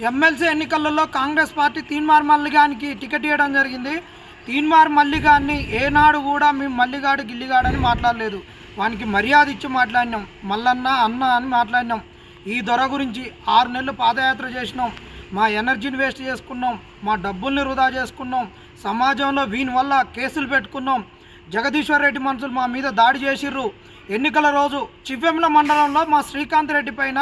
MLC ఎన్నికలలో Congress party Teenmar మల్లిగానికి ticket ఇవ్వడం జరిగింది. తీన్మార్ మల్లిగాన్ని ఏనాడు కూడా మేము మల్లిగాడు గిల్లిగాడని మాట్లాడలేదు. వానికి మర్యాద ఇచ్చి మాట్లాడినాం. మల్లన్న అన్న అని మాట్లాడినాం. ఈ దొర గురించి 6 నెలలు పాదయాత్ర చేసినాం. మా ఎనర్జీని వేస్ట్ చేసుకున్నాం, మా డబ్బుల్ని వృధా చేసుకున్నాం. సమాజంలో వీని వల్ల కేసులు పెట్టుకున్నాం. జగదీశ్వర్ రెడ్డి మనుషులు మా మీద దాడి చేసిర్రు. ఎన్నికల రోజు చివ్వెంల మండలంలో మా శ్రీకాంత్ రెడ్డి పైన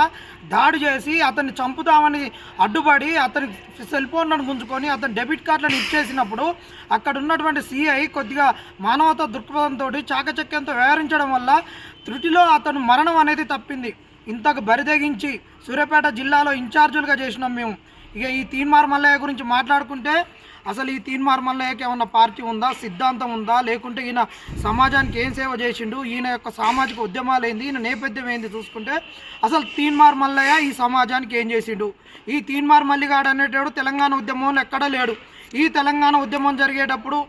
దాడి చేసి అతన్ని చంపుతామని అడ్డుపడి అతని సెల్ ఫోన్లను గుంజుకొని అతని డెబిట్ కార్డులను ఇచ్చేసినప్పుడు అక్కడ ఉన్నటువంటి సిఐ కొద్దిగా మానవతా దృక్పథంతో చాకచక్యంతో వ్యవహరించడం వల్ల త్రుటిలో అతను మరణం అనేది తప్పింది. ఇంతకు బరిదెగించి సూర్యాపేట జిల్లాలో ఇన్ఛార్జులుగా చేసినాం మేము. ఇక ఈ తీన్మార్ మల్లయ్య గురించి మాట్లాడుకుంటే అసలు ఈ తీన్మార్ మల్లయ్యకి ఏమన్నా పార్టీ ఉందా, సిద్ధాంతం ఉందా, లేకుంటే ఈయన సమాజానికి ఏం సేవ చేసిండు, ఈయన యొక్క సామాజిక ఉద్యమాలు ఏంది, ఈయన నేపథ్యం ఏంది చూసుకుంటే అసలు తీన్మార్ మల్లయ్య ఈ సమాజానికి ఏం చేసిండు? ఈ తీన్మార్ మల్లిగాడు అనేటోడు తెలంగాణ ఉద్యమంలో ఎక్కడా లేడు. ఈ తెలంగాణ ఉద్యమం జరిగేటప్పుడు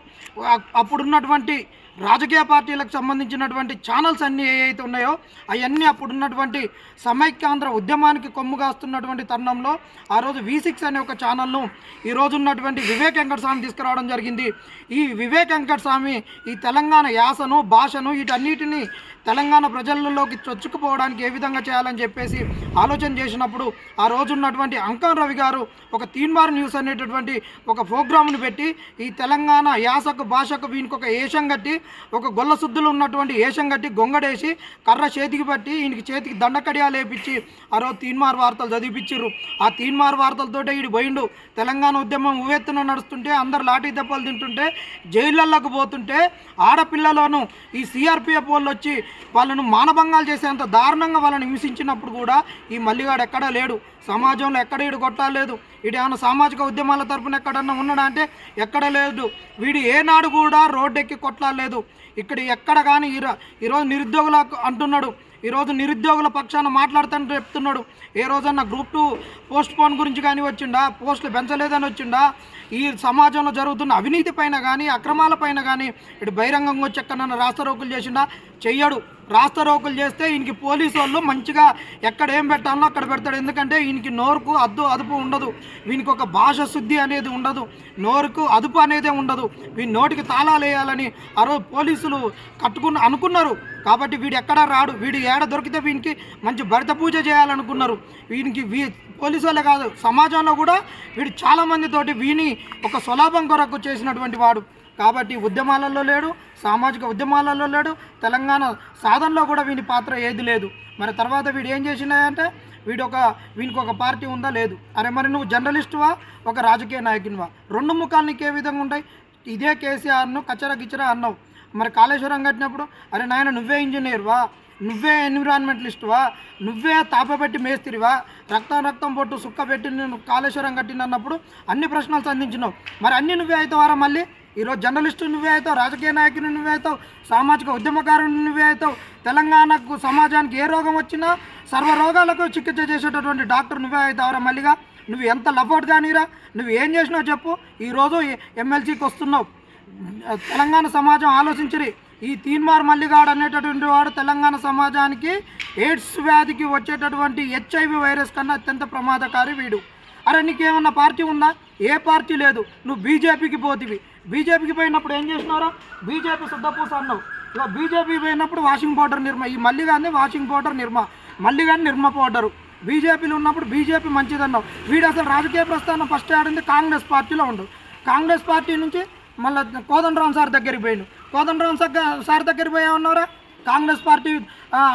అప్పుడున్నటువంటి రాజకీయ పార్టీలకు సంబంధించినటువంటి ఛానల్స్ అన్నీ ఏవైతే ఉన్నాయో అవన్నీ అప్పుడున్నటువంటి సమైక్యాంధ్ర ఉద్యమానికి కొమ్ముగాస్తున్నటువంటి తరుణంలో ఆ రోజు V6 అనే ఒక ఛానల్ను ఈరోజు ఉన్నటువంటి వివేక్ వెంకటస్వామి తీసుకురావడం జరిగింది. ఈ వివేక్ వెంకటస్వామి ఈ తెలంగాణ యాసను, భాషను వీటన్నిటిని తెలంగాణ ప్రజలలోకి చొచ్చుకుపోవడానికి ఏ విధంగా చేయాలని చెప్పేసి ఆలోచన చేసినప్పుడు ఆ రోజు ఉన్నటువంటి అంకం రవి గారు ఒక తీన్మార్ న్యూస్ అనేటటువంటి ఒక ప్రోగ్రామ్ను పెట్టి ఈ తెలంగాణ యాసకు, భాషకు వీనికి ఒక ఏషం కట్టి, ఒక గొల్ల శుద్ధులు ఉన్నటువంటి ఏషం కట్టి గొంగడేసి కర్ర చేతికి పట్టి ఈయనకి చేతికి దండకడియాలు వేపించి ఆ రోజు తీన్మార్ వార్తలు చదివిపించారు. ఆ తీన్మార్ వార్తలతోటే ఈడు పోయిండు. తెలంగాణ ఉద్యమం ఉవ్వెత్తున నడుస్తుంటే అందరు లాఠీ దెబ్బలు తింటుంటే జైళ్ళకు పోతుంటే ఆడపిల్లలను ఈ సిఆర్పిఎఫ్ వాళ్ళు వచ్చి వాళ్ళను మానభంగాలు చేసేంత దారుణంగా వాళ్ళని హింసించినప్పుడు కూడా ఈ మల్లిగాడు ఎక్కడా లేడు. సమాజంలో ఎక్కడ వీడు కొట్టాలేదు. వీడు ఏమైనా సామాజిక ఉద్యమాల తరపున ఎక్కడన్నా ఉన్నాడా అంటే ఎక్కడ లేదు. వీడు ఏనాడు కూడా రోడ్డెక్కి కొట్లాడలేదు. ఇక్కడ ఎక్కడ కానీ ఈరోజు నిరుద్యోగులకు అంటున్నాడు. ఈరోజు నిరుద్యోగుల పక్షాన మాట్లాడుతాను చెప్తున్నాడు. ఏ రోజన్నా గ్రూప్ 2 పోస్ట్ పోన్ గురించి కానీ వచ్చిండా, పోస్టులు పెంచలేదని వచ్చిండా, ఈ సమాజంలో జరుగుతున్న అవినీతి పైన కానీ అక్రమాల పైన కానీ ఇటు బహిరంగంగా వచ్చి ఎక్కడన్నా రాస్తారోకులు చేసిండా? చెయ్యడు. రాస్తారోకులు చేస్తే ఈయనకి పోలీసు వాళ్ళు మంచిగా ఎక్కడ ఏం పెట్టాలో అక్కడ పెడతాడు. ఎందుకంటే ఈయనకి నోరుకు అదుపు ఉండదు. వీనికి ఒక భాష శుద్ధి అనేది ఉండదు. నోరుకు అదుపు అనేదే ఉండదు. వీని నోటికి తాళాలు వేయాలని ఆ రోజు పోలీసులు అనుకున్నారు. కాబట్టి వీడు ఎక్కడా రాడు. వీడు ఏడ దొరికితే వీనికి మంచి భరిత పూజ చేయాలనుకున్నారు. వీనికి పోలీసు వాళ్ళే కాదు, సమాజంలో కూడా వీడు చాలామందితోటి వీని ఒక స్వలాభం కొరకు చేసినటువంటి వాడు. కాబట్టి ఉద్యమాలలో లేడు, సామాజిక ఉద్యమాలలో లేడు, తెలంగాణ సాధనలో కూడా వీని పాత్ర ఏది లేదు. మరి తర్వాత వీడు ఏం చేసినాయంటే వీనికి ఒక పార్టీ ఉందా? లేదు. అరే మరి నువ్వు జర్నలిస్టువా, ఒక రాజకీయ నాయకునివా? 2 ముఖాలు నీకు ఏ విధంగా ఉంటాయి? ఇదే కేసీఆర్ను కచ్చర గిచ్చరా అన్నావు. మరి కాళేశ్వరం కట్టినప్పుడు అరే నాయన నువ్వే ఇంజనీర్వా, నువ్వే ఎన్విరాన్మెంటలిస్టువా, నువ్వే తాపబెట్టి మేస్తిరివా, రక్తం పొట్టు సుక్క పెట్టి నేను కాళేశ్వరం కట్టినప్పుడు అన్ని ప్రశ్నలు సంధించినావు. మరి అన్నీ నువ్వే అవుతావారా? మళ్ళీ ఈరోజు జర్నలిస్టు నువ్వే అవుతావు, రాజకీయ నాయకుని నువ్వే అవుతావు, సామాజిక ఉద్యమకారుని నువ్వే అవుతావు. తెలంగాణకు సమాజానికి ఏ రోగం వచ్చినా సర్వరోగాలకు చికిత్స చేసేటటువంటి డాక్టర్ నువ్వే అవుతావురా? మళ్ళీగా నువ్వు ఎంత లఫోట్ కానీరా, నువ్వు ఏం చేసినావు చెప్పు. ఈరోజు ఎమ్మెల్సీకి వస్తున్నావు. తెలంగాణ సమాజం ఆలోచించిరి. ఈ తీన్మార్ మల్లిగాడు అనేటటువంటి వాడు తెలంగాణ సమాజానికి ఎయిడ్స్ వ్యాధికి వచ్చేటటువంటి HIV వైరస్ కన్నా అత్యంత ప్రమాదకారి వీడు. అరే నీకేమన్నా పార్టీ ఉందా? ఏ పార్టీ లేదు. నువ్వు బీజేపీకి పోతివి. బీజేపీకి పోయినప్పుడు ఏం చేసినారా? బీజేపీ శుద్ధపూస అన్నావు. ఇక బీజేపీ పోయినప్పుడు వాషింగ్ పౌడర్ నిర్మ, ఈ మల్లిగాన్ని washing powder Nirma, మల్లిగాన్ని Nirma powder. బీజేపీలో ఉన్నప్పుడు బీజేపీ మంచిదన్నావు. వీడు అసలు రాజకీయ ప్రస్థానం ఫస్ట్ ఆడింది కాంగ్రెస్ పార్టీలో ఉండు. కాంగ్రెస్ పార్టీ నుంచి మళ్ళీ కోదండరాం సార్ దగ్గరికి పోయిండు. కోదండరాం సార్ దగ్గరికి పోయామన్నారా? కాంగ్రెస్ పార్టీ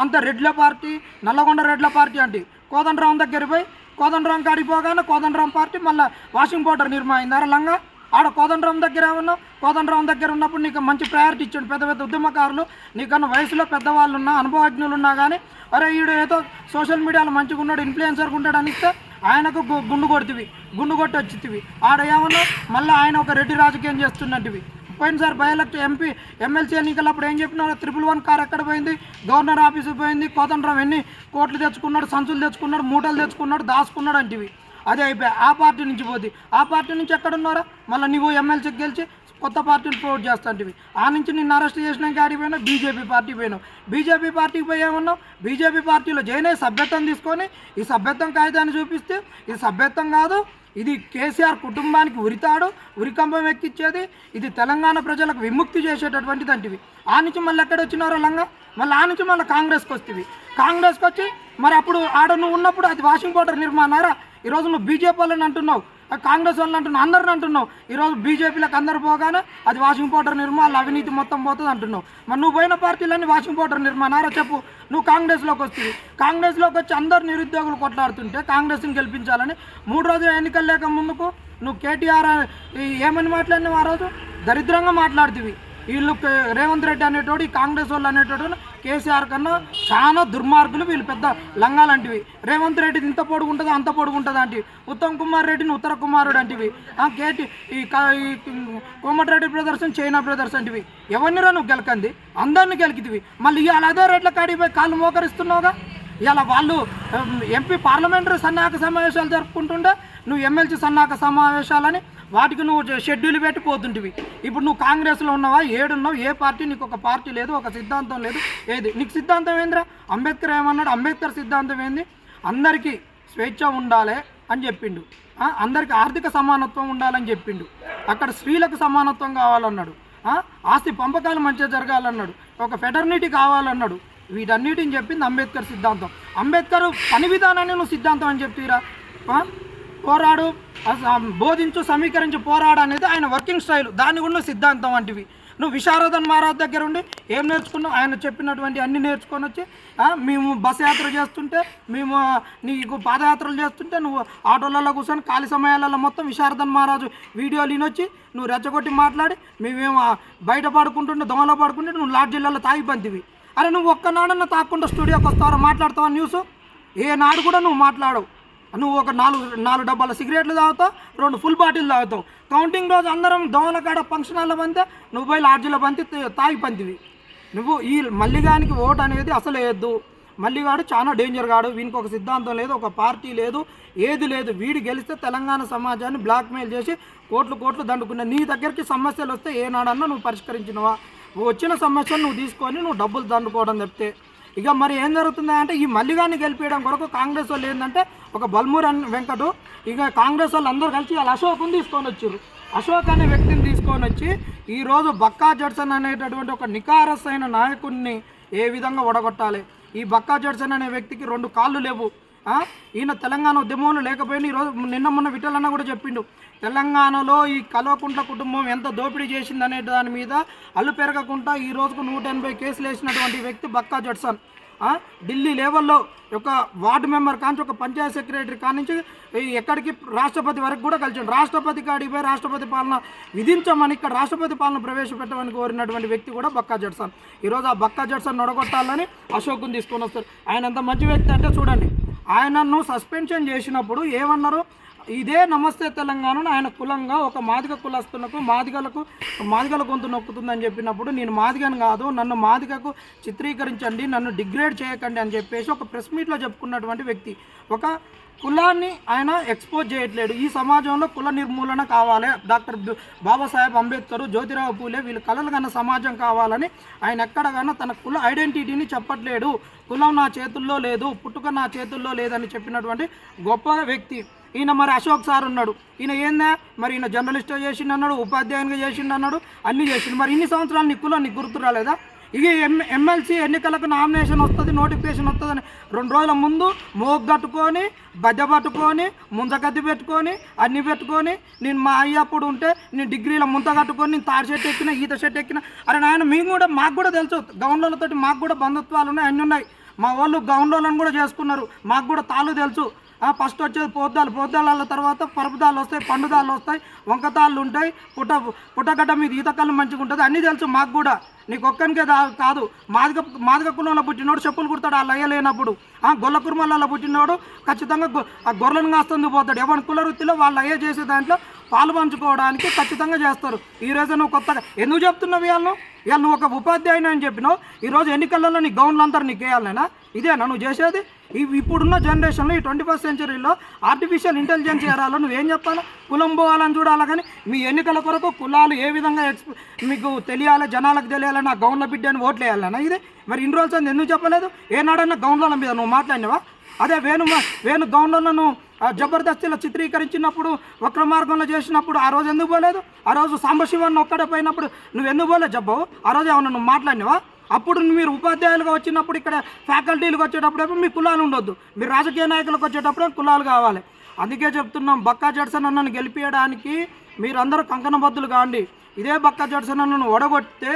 అంత రెడ్ల పార్టీ, నల్లగొండ రెడ్ల పార్టీ అంటే కోదండరాం దగ్గరికి పోయి కోదండరాం కాడికి పోగానే కోదండరాం పార్టీ మళ్ళీ వాషింగ్ పౌడర్ నిర్మా అయిందారా లంగా? ఆడ కోదండరాం దగ్గర ఏమన్నా? కోదండరాం దగ్గర ఉన్నప్పుడు నీకు మంచి ప్రయారిటీ ఇచ్చాడు. పెద్ద పెద్ద ఉద్యమకారులు నీకన్నా వయసులో పెద్దవాళ్ళు ఉన్నా, అనుభవజ్ఞులు ఉన్నా కానీ అరే ఈడు ఏదో సోషల్ మీడియాలో మంచిగా ఉన్నాడు, ఇన్ఫ్లుయెన్సర్గా ఉంటాడు అనిస్తే ఆయనకు గుండు కొట్టి వచ్చితివి. ఆడ ఏమన్నా మళ్ళీ ఆయన ఒక రెడ్డి రాజకీయం చేస్తున్నట్టువి. పోయినసారి ఎమ్మెల్సీ ఎన్నికలప్పుడు ఏం చెప్పినారు? 111 కార్ ఎక్కడ పోయింది? గవర్నర్ ఆఫీసు పోయింది. కోదండరాం ఎన్ని కోట్లు తెచ్చుకున్నాడు, సంచులు తెచ్చుకున్నాడు, మూటలు తెచ్చుకున్నాడు, దాచుకున్నాడు అంటివి. అదే అయిపోయి ఆ పార్టీ నుంచి పోతే ఆ పార్టీ నుంచి ఎక్కడున్నారా? మళ్ళీ నువ్వు ఎమ్మెల్సీకి గెలిచి కొత్త పార్టీని ప్రమోట్ చేస్తాంటివి. ఆ నుంచి నిన్ను అరెస్ట్ చేసినాక ఆడికి పోయినావు, బీజేపీ పార్టీ పోయినావు. బీజేపీ పార్టీకి పోయి ఏమన్నావు? బీజేపీ పార్టీలో జాయిన్ అయ్యి సభ్యత్వం తీసుకొని ఈ సభ్యత్వం కాగితాన్ని చూపిస్తే ఇది సభ్యత్వం కాదు, ఇది కేసీఆర్ కుటుంబానికి ఉరికంబం ఎక్కిచ్చేది, ఇది తెలంగాణ ప్రజలకు విముక్తి చేసేటటువంటిది అంటివి. ఆ నుంచి మళ్ళీ ఎక్కడ వచ్చినారో లంగా, మళ్ళీ ఆ నుంచి మళ్ళీ కాంగ్రెస్కి వస్తుంది. కాంగ్రెస్కి వచ్చి మరి అప్పుడు ఆడ నువ్వు ఉన్నప్పుడు అది వాషింగ్ పౌడర్ నిర్మాణారా? ఈరోజు నువ్వు బీజేపీ వాళ్ళని అంటున్నావు, కాంగ్రెస్ వాళ్ళని అంటున్నావు, అందరిని అంటున్నావు. ఈరోజు బీజేపీలకు అందరు పోగానే అది వాషింగ్ పౌడర్ నిర్మాణాలు, అవినీతి మొత్తం పోతుంది అంటున్నావు. మరి నువ్వు పోయిన పార్టీలన్నీ వాషింగ్ పౌడర్ నిర్మాణారా చెప్పు? నువ్వు కాంగ్రెస్లోకి వస్తుంది. కాంగ్రెస్లోకి వచ్చి అందరు నిరుద్యోగులు కొట్లాడుతుంటే కాంగ్రెస్ని గెలిపించాలని 3 రోజులు ఎన్నికలు లేక ముందుకు నువ్వు కేటీఆర్ ఏమని మాట్లాడినావు? ఆ రోజు దరిద్రంగా మాట్లాడుతీవి. వీళ్ళు రేవంత్ రెడ్డి అనేటోడు, ఈ కాంగ్రెస్ వాళ్ళు అనేటోడు కేసీఆర్ కన్నా చాలా దుర్మార్గులు, వీళ్ళు పెద్ద లంగాలంటివి. రేవంత్ రెడ్డిది ఇంత పొడుగుంటుందో అంత పొడుగుంటుంది అంటివి. ఉత్తమ్ కుమార్ రెడ్డిని ఉత్తర కుమారుడు అంటివి. ఈ కోమటిరెడ్డి బ్రదర్స్ చైనా బ్రదర్స్ అంటివి. ఎవరినిరా నువ్వు గెలకంది? అందరిని గెలికితివి. మళ్ళీ ఇవాళ అదే రేట్ల కాడిపోయి కాళ్ళు మోకరిస్తున్నావుగా. ఇలా వాళ్ళు ఎంపీ పార్లమెంటరీ సన్నాహక సమావేశాలు జరుపుకుంటుంటే నువ్వు ఎమ్మెల్సీ సన్నాహక సమావేశాలని వాటికి నువ్వు షెడ్యూల్ పెట్టి పోతుంటివి. ఇప్పుడు నువ్వు కాంగ్రెస్లో ఉన్నావా, ఏడున్నావు? ఏ పార్టీ? నీకు ఒక పార్టీ లేదు, ఒక సిద్ధాంతం లేదు. ఏది నీకు సిద్ధాంతం ఏందిరా? అంబేద్కర్ ఏమన్నాడు? అంబేద్కర్ సిద్ధాంతం ఏంది? అందరికీ స్వేచ్ఛ ఉండాలి అని చెప్పిండు. అందరికీ ఆర్థిక సమానత్వం ఉండాలని చెప్పిండు. అక్కడ స్త్రీలకు సమానత్వం కావాలన్నాడు. ఆస్తి పంపకాలు మంచిగా జరగాలన్నాడు. ఒక ఫెటర్నిటీ కావాలన్నాడు. వీటన్నిటిని చెప్పింది అంబేద్కర్ సిద్ధాంతం. అంబేద్కర్ పని విధానాన్ని నువ్వు సిద్ధాంతం అని చెప్తీరా? పోరాడు, బోధించు, సమీకరించు, పోరాడు అనేది ఆయన వర్కింగ్ స్టైల్. దాన్ని కూడా సిద్ధాంతం వంటివి. నువ్వు విశారదన్ మహారాజ్ దగ్గర ఉండి ఏం నేర్చుకున్నావు? ఆయన చెప్పినటువంటి అన్ని నేర్చుకొని వచ్చి మేము బస్ యాత్ర చేస్తుంటే, మేము నీకు పాదయాత్రలు చేస్తుంటే నువ్వు ఆటోలలో కూర్చొని ఖాళీ సమయాలలో మొత్తం విశారదన్ మహారాజు వీడియోలు వినొచ్చి నువ్వు రెచ్చగొట్టి మాట్లాడి మేమేమో బయట పడుకుంటుంటే, దొంగలో పడుకుంటే నువ్వు లాడ్జీలలో తాగి పంతివి. అరే నువ్వు ఒక్కనాడన్నా తాకుండా స్టూడియోకి వస్తావా? మాట్లాడతావా న్యూస్? ఏ నాడు కూడా నువ్వు మాట్లాడవు. నువ్వు ఒక 4 డబ్బాల సిగరెట్లు తాగుతావు, 2 ఫుల్ బాటిల్ తాగుతావు. కౌంటింగ్ రోజు అందరం దోమల కాడ ఫంక్షన్ హాల్లో పంతే నువ్వు పోయి లాడ్జీలో పంతి తాగి పంతివి. నువ్వు ఈ మల్లిగానికి ఓటు అనేది అసలు వేయద్దు. మల్లిగాడు చాలా డేంజర్ గాడు. వీనికి ఒక సిద్ధాంతం లేదు, ఒక పార్టీ లేదు, ఏది లేదు. వీడు గెలిస్తే తెలంగాణ సమాజాన్ని బ్లాక్మెయిల్ చేసి కోట్లు దండుకున్నా. నీ దగ్గరికి సమస్యలు వస్తే ఏనాడన్నా నువ్వు పరిష్కరించినవా? వచ్చిన సమస్యను నువ్వు తీసుకొని నువ్వు డబ్బులు దండుకోవడం చెప్తే ఇక మరి ఏం జరుగుతుందా అంటే ఈ మల్లిగాన్ని గెలిపించడం కొరకు కాంగ్రెస్ వాళ్ళు ఏంటంటే ఒక బల్మూర్ వెంకటు ఇక కాంగ్రెస్ వాళ్ళు అందరూ కలిసి వాళ్ళ అశోక్ని తీసుకొని వచ్చారు. అశోక్ అనే వ్యక్తిని తీసుకొని వచ్చి ఈరోజు బక్కా జడ్సన్ అనేటటువంటి ఒక నికారస్ అయిన నాయకుడిని ఏ విధంగా ఒడగొట్టాలి. ఈ బక్కా జడ్సన్ అనే వ్యక్తికి 2 కాళ్ళు లేవు. ఈయన తెలంగాణ ఉద్యమంలో లేకపోయినా ఈరోజు నిన్న మొన్న విఠలన్న కూడా చెప్పిండు, తెలంగాణలో ఈ కల్వకుంట్ల కుటుంబం ఎంత దోపిడీ చేసిందనే దాని మీద అల్లు పెరగకుండా ఈ రోజుకు 180 కేసులు వేసినటువంటి వ్యక్తి బక్కా జడ్సన్. ఢిల్లీ లెవెల్లో ఒక వార్డు మెంబర్ కాంచి ఒక పంచాయత్ సెక్రటరీ కానించి ఎక్కడికి రాష్ట్రపతి వరకు కూడా కలిసి రాష్ట్రపతి కాడికి పోయి రాష్ట్రపతి పాలన విధించమని ఇక్కడ రాష్ట్రపతి పాలన ప్రవేశపెట్టమని కోరినటువంటి వ్యక్తి కూడా బక్కా జడ్సన్. ఈరోజు ఆ బక్కా జడ్సన్ నొడగొట్టాలని అశోక్ని తీసుకొని వస్తారు. ఆయన ఎంత మంచి వ్యక్తి అంటే చూడండి, ఆయనను సస్పెన్షన్ చేసినప్పుడు ఏమన్నారు? ఇదే నమస్తే తెలంగాణను ఆయన కులంగా ఒక మాదిగ కులస్తులకు మాదిగల గొంతు నొక్కుతుందని చెప్పినప్పుడు నేను మాదిగను కాదు, నన్ను మాదిగకు చిత్రీకరించండి, నన్ను డిగ్రేడ్ చేయకండి అని చెప్పేసి ఒక ప్రెస్ మీట్లో చెప్పుకున్నటువంటి వ్యక్తి. ఒక కులాన్ని ఆయన ఎక్స్పోజ్ చేయట్లేడు. ఈ సమాజంలో కుల నిర్మూలన కావాలి, డాక్టర్ బాబాసాహెబ్ అంబేద్కర్, జ్యోతిరావు పూలే వీళ్ళు కలలు కన్న సమాజం కావాలని ఆయన ఎక్కడగానో తన కుల ఐడెంటిటీని చెప్పట్లేడు. కులం నా చేతుల్లో లేదు, పుట్టుక నా చేతుల్లో లేదని చెప్పినటువంటి గొప్ప వ్యక్తి ఈయన. మరి అశోక్ సార్ ఉన్నాడు, ఈయన ఏందా మరి ఈయన జర్నలిస్ట్ చేసిండు అన్నాడు, ఉపాధ్యాయునిగా చేసిండు అన్నాడు, అన్నీ చేసిండు. మరి ఇన్ని సంవత్సరాలు నీ కులం నీకు గుర్తు రాలేదా? ఇక ఎమ్మెల్సీ ఎన్నికలకు నామినేషన్ వస్తుంది, నోటిఫికేషన్ వస్తుందని 2 రోజుల ముందు మోగ్ కట్టుకొని బద్ద పట్టుకొని ముంతగద్ది పెట్టుకొని అన్నీ పెట్టుకొని నేను మా అయ్యప్పుడు ఉంటే నేను డిగ్రీలో ముంత కట్టుకొని నేను తాడి చెట్టు ఎక్కిన, ఈత చెట్టు ఎక్కిన. అరే నాయన మాకు కూడా తెలుసు, గౌన్లతో మాకు కూడా బంధుత్వాలు ఉన్నాయి, అన్నీ ఉన్నాయి. మా వాళ్ళు గౌన్లను కూడా చేసుకున్నారు, మాకు కూడా తాళ్ళు తెలుసు. ఫస్ట్ వచ్చేది పోద్దాల తర్వాత పరుపుదాలు వస్తాయి, పండుదాలు వస్తాయి, వంకతాళ్ళు ఉంటాయి, పుట్టగడ్డ మీద ఈతకళ్ళు మంచిగా ఉంటుంది, అన్నీ తెలుసు మాకు కూడా. నీకు ఒక్కనికే కాదు, మాదిగ కులంలో పుట్టినోడు చెప్పులు కుడతాడు ఆ లయ్య లేనప్పుడు. గొల్ల కుర్మలలో పుట్టినోడు ఖచ్చితంగా ఆ గొర్రెలను కాస్తుంది పోతాడు. ఎవరి కుల వృత్తిలో వాళ్ళు అయ్యే చేసే దాంట్లో పాలు పంచుకోవడానికి ఖచ్చితంగా చేస్తారు. ఈరోజు నువ్వు కొత్తగా ఎందుకు చెప్తున్నావు? ఇవాళ నువ్వు ఒక ఉపాధ్యాయుని అని చెప్పినావు, ఈరోజు ఎన్నికలలో నీ గౌన్లు అందరూ నీకు వేయాలనేనా? ఇదేనా నువ్వు చేసేది? ఇప్పుడున్న జనరేషన్లో ఈ 21st సెంచరీలో ఆర్టిఫిషియల్ ఇంటెలిజెన్స్ ఏరాలో నువ్వేం చెప్పాలా? కులం పోవాలని చూడాలా, కానీ మీ ఎన్నికల కొరకు కులాలు ఏ విధంగా మీకు తెలియాలి, జనాలకు తెలియాలని ఆ గౌన్ల బిడ్డ అని ఓట్లు వేయాలన్నా ఇది? మరి ఇన్ని రోజులు ఎందుకు చెప్పలేదు? ఏనాడన్నా గౌన్ల మీద నువ్వు మాట్లాడినావా? అదే వేణు గౌన్లను జబర్దస్తిలో చిత్రీకరించినప్పుడు, వక్ర మార్గంలో చేసినప్పుడు ఆ రోజు ఎందుకు పోలేదు? ఆ రోజు సాంబశివన్ ఒక్కడే పోయినప్పుడు నువ్వు ఎందుకు పోలేదు చెప్పవు? ఆ రోజు ఏమన్నా నువ్వు మాట్లాడినావా? అప్పుడు మీరు ఉపాధ్యాయులుగా వచ్చినప్పుడు, ఇక్కడ ఫ్యాకల్టీలకు వచ్చేటప్పుడు మీ కులాలు ఉండొద్దు, మీరు రాజకీయ నాయకులకు వచ్చేటప్పుడు కులాలు కావాలి. అందుకే చెప్తున్నాం, బక్కా జడ్సన్ అన్నను గెలిపించడానికి మీరందరూ కంకణబద్దులు కాండి. ఇదే బక్కా జడ్సన్ అన్నను ఓడగొట్టితే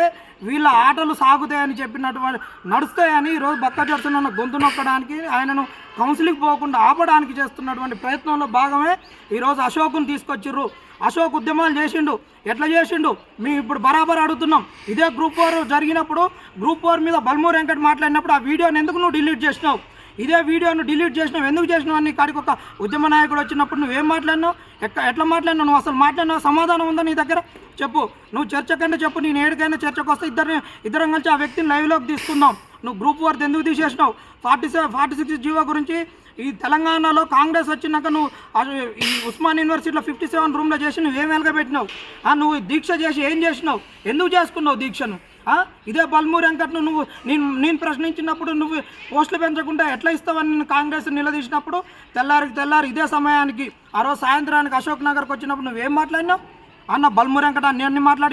వీళ్ళ ఆటలు సాగుతాయని చెప్పినటువంటి నడుస్తాయని ఈరోజు బక్కా జడ్సన్ అన్న గొంతు నొక్కడానికి, ఆయనను కౌన్సిలింగ్ పోకుండా ఆపడానికి చేస్తున్నటువంటి ప్రయత్నంలో భాగమే ఈరోజు అశోక్ను తీసుకొచ్చిర్రు. అశోక్ ఉద్యమాలు చేసిండు, ఎట్లా చేసిండు మేము ఇప్పుడు బరాబర్ అడుగుతున్నాం. ఇదే గ్రూప్ 4 జరిగినప్పుడు, గ్రూప్ 4 మీద బల్మూర్ వెంకట్ మాట్లాడినప్పుడు ఆ వీడియోని ఎందుకు నువ్వు డిలీట్ చేసినావు? ఇదే వీడియోను డిలీట్ చేసినావు, ఎందుకు చేసినావు అని కాడికి ఒక ఉద్యమ నాయకుడు వచ్చినప్పుడు నువ్వేం మాట్లాడినావు? ఎట్లా మాట్లాడినావు? నువ్వు అసలు మాట్లాడినావు? సమాధానం ఉందా నీ దగ్గర? చెప్పు. నువ్వు చర్చకైనా చెప్పు, నేను ఏడికైనా చర్చకు వస్తే ఇద్దరం కలిసి ఆ వ్యక్తిని లైవ్లోకి తీసుకుందాం. నువ్వు గ్రూప్ 4 ఎందుకు తీసేసినావు? 46 జీవో గురించి ఈ తెలంగాణలో కాంగ్రెస్ వచ్చినాక నువ్వు ఈ ఉస్మాన్ యూనివర్సిటీలో 57 రూమ్లో చేసి నువ్వేం వెలగబెట్టినావు? నువ్వు దీక్ష చేసి ఏం చేసినావు? ఎందుకు చేసుకున్నావు దీక్షను? ఇదే బల్మూర్ వెంకట్ను నువ్వు నేను ప్రశ్నించినప్పుడు నువ్వు పోస్టులు పెంచకుండా ఎట్లా ఇస్తావని నేను కాంగ్రెస్ నిలదీసినప్పుడు తెల్లారి ఇదే సమయానికి ఆ రోజు సాయంత్రానికి అశోక్ నగర్కి వచ్చినప్పుడు నువ్వేం మాట్లాడినావు? అన్న బల్మూర్ వెంకట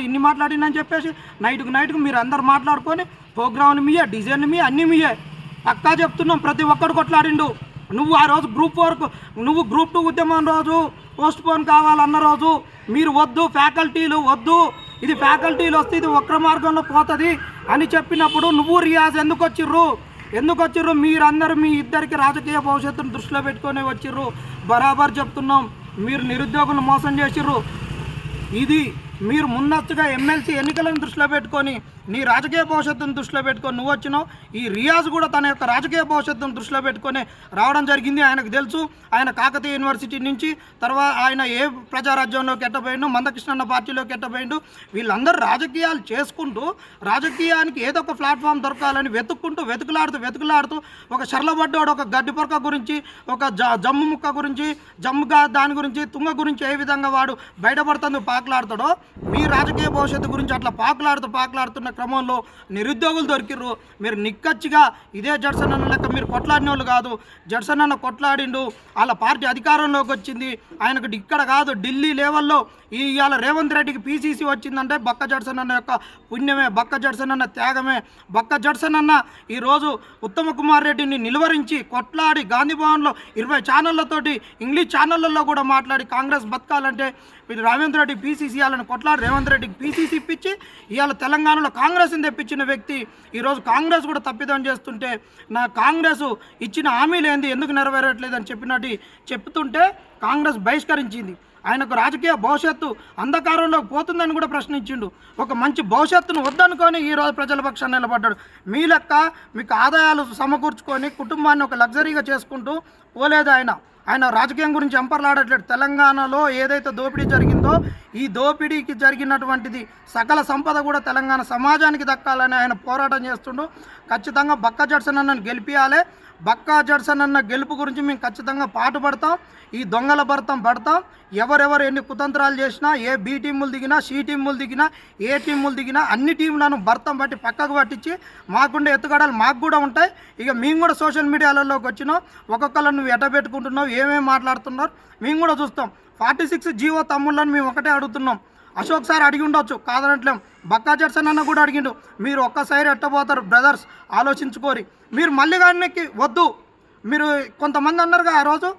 ఇన్ని మాట్లాడినని చెప్పేసి నైట్కు మీరు అందరు మాట్లాడుకొని ప్రోగ్రామ్ని మీయే, డిజైన్ మీ అన్నీ మీయే. పక్కా చెప్తున్నాం, ప్రతి ఒక్కడు కొట్లాడిండు. నువ్వు ఆ రోజు గ్రూప్ 4 నువ్వు గ్రూప్ 2 ఉద్యమం రోజు పోస్ట్ పోన్ కావాలన్న రోజు మీరు వద్దు, ఫ్యాకల్టీలు వద్దు, ఇది ఫ్యాకల్టీలు వస్తే ఇది వక్ర మార్గంలో పోతుంది అని చెప్పినప్పుడు నువ్వు రియాజ్ ఎందుకు వచ్చిర్రు? మీరందరూ మీ ఇద్దరికి రాజకీయ భవిష్యత్తును దృష్టిలో పెట్టుకొని వచ్చిర్రు. బరాబర్ చెప్తున్నాం, మీరు నిరుద్యోగులను మోసం చేసిర్రు. ఇది మీరు ముందస్తుగా ఎమ్మెల్సీ ఎన్నికలను దృష్టిలో పెట్టుకొని నీ రాజకీయ భవిష్యత్తును దృష్టిలో పెట్టుకొని నువ్వు వచ్చినావు. ఈ రియాజ్ కూడా తన యొక్క రాజకీయ భవిష్యత్తును దృష్టిలో పెట్టుకొని రావడం జరిగింది. ఆయనకు తెలుసు, ఆయన కాకతీయ యూనివర్సిటీ నుంచి తర్వాత ఆయన ఏ ప్రజారాజ్యంలోకి ఎట్టబోయిండు, మందకృష్ణన్న పార్టీలోకి ఎట్టబోయిండు. వీళ్ళందరూ రాజకీయాలు చేసుకుంటూ రాజకీయానికి ఏదో ఒక ప్లాట్ఫామ్ దొరకాలని వెతుకులాడుతూ ఒక షర్లబడ్డోడు ఒక గడ్డి పొరక గురించి, ఒక జమ్ము ముక్క గురించి, జమ్ముగా దాని గురించి, తుంగ గురించి ఏ విధంగా వాడు బయటపడుతుందో పాకులాడతాడో, మీ రాజకీయ భవిష్యత్తు గురించి అట్లా పాకులాడుతున్న క్రమంలో నిరుద్యోగులు దొరికిర్రు. మీరు నిక్కచ్చిగా ఇదే జడ్సన్ అన్న లెక్క మీరు కొట్లాడిన వాళ్ళు కాదు. జడ్సన్ అన్న కొట్లాడిండు, వాళ్ళ పార్టీ అధికారంలోకి వచ్చింది. ఆయనకు ఇక్కడ కాదు ఢిల్లీ లెవెల్లో ఇవాళ రేవంత్ రెడ్డికి పీసీసీ వచ్చిందంటే బక్క జడ్సన్ అన్న యొక్క పుణ్యమే, బక్క జడ్సన్ అన్న త్యాగమే. బక్క జడ్సన్ అన్న ఈరోజు ఉత్తమ కుమార్ రెడ్డిని నిలువరించి కొట్లాడి గాంధీ భవన్లో 20 ఛానళ్లతోటి ఇంగ్లీష్ ఛానళ్ళల్లో కూడా మాట్లాడి కాంగ్రెస్ బతకాలంటే రేవంత్ రెడ్డి పీసీసీ వాళ్ళని కొట్లాడి రేవంత్ రెడ్డికి పీసీసీ ఇప్పించి ఇవాళ తెలంగాణలో కాంగ్రెస్ని తెప్పించిన వ్యక్తి ఈరోజు కాంగ్రెస్ కూడా తప్పిదం చేస్తుంటే, నా కాంగ్రెస్ ఇచ్చిన హామీలు ఏంది ఎందుకు నెరవేరట్లేదని చెప్తుంటే కాంగ్రెస్ బహిష్కరించింది. ఆయనకు రాజకీయ భవిష్యత్తు అంధకారంలోకి పోతుందని కూడా ప్రశ్నించిండు. ఒక మంచి భవిష్యత్తును వద్దనుకొని ఈరోజు ప్రజల పక్షాన్ని నిలబడ్డాడు. మీ లెక్క మీకు ఆదాయాలు సమకూర్చుకొని కుటుంబాన్ని ఒక లగ్జరీగా చేసుకుంటూ పోలేదు ఆయన రాజకీయం గురించి ఎంపర్లాడట్లేదు. తెలంగాణలో ఏదైతే దోపిడీ జరిగిందో ఈ దోపిడీకి జరిగినటువంటిది సకల సంపద కూడా తెలంగాణ సమాజానికి దక్కాలని ఆయన పోరాటం చేస్తుండు. ఖచ్చితంగా బక్కా జడ్సన్ అన్నను గెలిపియాలి. బక్కా జడ్సన్ అన్న గెలుపు గురించి మేము ఖచ్చితంగా పాటుపడతాం. ఈ దొంగల భర్తం పడతాం. ఎవరెవరు ఎన్ని కుతంత్రాలు చేసినా, ఏ బి టీములు దిగినా, సి టీములు దిగినా, ఏ టీములు దిగినా అన్ని టీంలను భర్తం పట్టి పక్కకు పట్టించి మాకుండే ఎత్తుగడలు మాకు కూడా ఉంటాయి. ఇక మేము కూడా సోషల్ మీడియాలలోకి వచ్చినాం. ఒక్కొక్కరు నువ్వు ఎట్ట పెట్టుకుంటున్నావు, ఏమేమి మాట్లాడుతున్నారు మేము కూడా చూస్తాం. 46 జీవో తమ్ముళ్ళని మేము ఒకటే అడుగుతున్నాం. అశోక్ సార్ అడిగి ఉండొచ్చు, కాదనట్లేం. బక్కా జడ్సన్ అన్న కూడా అడిగిండు. మీరు ఒక్కసారి ఎట్టబోతారు బ్రదర్స్, ఆలోచించుకోరి. మీరు మళ్ళీ గారికి వద్దు. మీరు కొంతమంది అన్నారుగా ఆ రోజు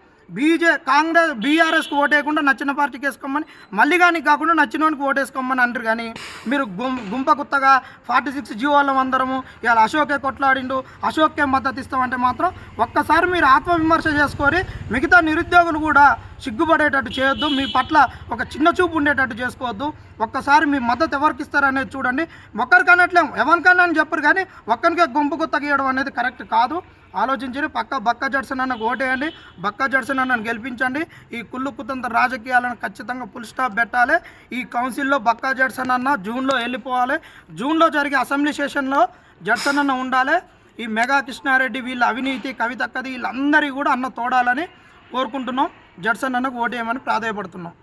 కాంగ్రెస్ బీఆర్ఎస్కి ఓటేయకుండా నచ్చిన పార్టీకి వేసుకోమని, మళ్ళీ కానీ కాకుండా నచ్చినోనికి ఓటేసుకోమని అంటారు. కానీ మీరు గుంప గుత్తగా 46 జీవోళ్ళం అందరము ఇవాళ అశోకే కొట్లాడిండు, అశోక్కే మద్దతు ఇస్తామంటే మాత్రం ఒక్కసారి మీరు ఆత్మవిమర్శ చేసుకొని మిగతా నిరుద్యోగులు కూడా సిగ్గుపడేటట్టు చేయొద్దు. మీ పట్ల ఒక చిన్న చూపు ఉండేటట్టు చేసుకోవద్దు. ఒక్కసారి మీ మద్దతు ఎవరికి ఇస్తారనేది చూడండి. ఒక్కరికనట్లేం, ఎవరికన్నా అని చెప్పరు, కానీ ఒక్కరికే గుంపు గుత్త గీయడం అనేది కరెక్ట్ కాదు. ఆలోచించి బక్కా జడ్సన్ అన్నకు ఓటేయండి. బక్కా జడ్సన్ అన్నను గెలిపించండి. ఈ కుళ్ళు కుతంత్ర రాజకీయాలను ఖచ్చితంగా ఫుల్ స్టాప్ పెట్టాలి. ఈ కౌన్సిల్లో బక్కా జడ్సన్ అన్న జూన్లో వెళ్ళిపోవాలి. జూన్లో జరిగే అసెంబ్లీ సెషన్లో జడ్సన్ అన్న ఉండాలి. ఈ మెగా కృష్ణారెడ్డి వీళ్ళ అవినీతి కవితక్కది వీళ్ళందరికీ కూడా అన్న తోడాలని కోరుకుంటున్నాం. జడ్సన్ అన్నకు ఓటేయమని ప్రాధాయపడుతున్నాం.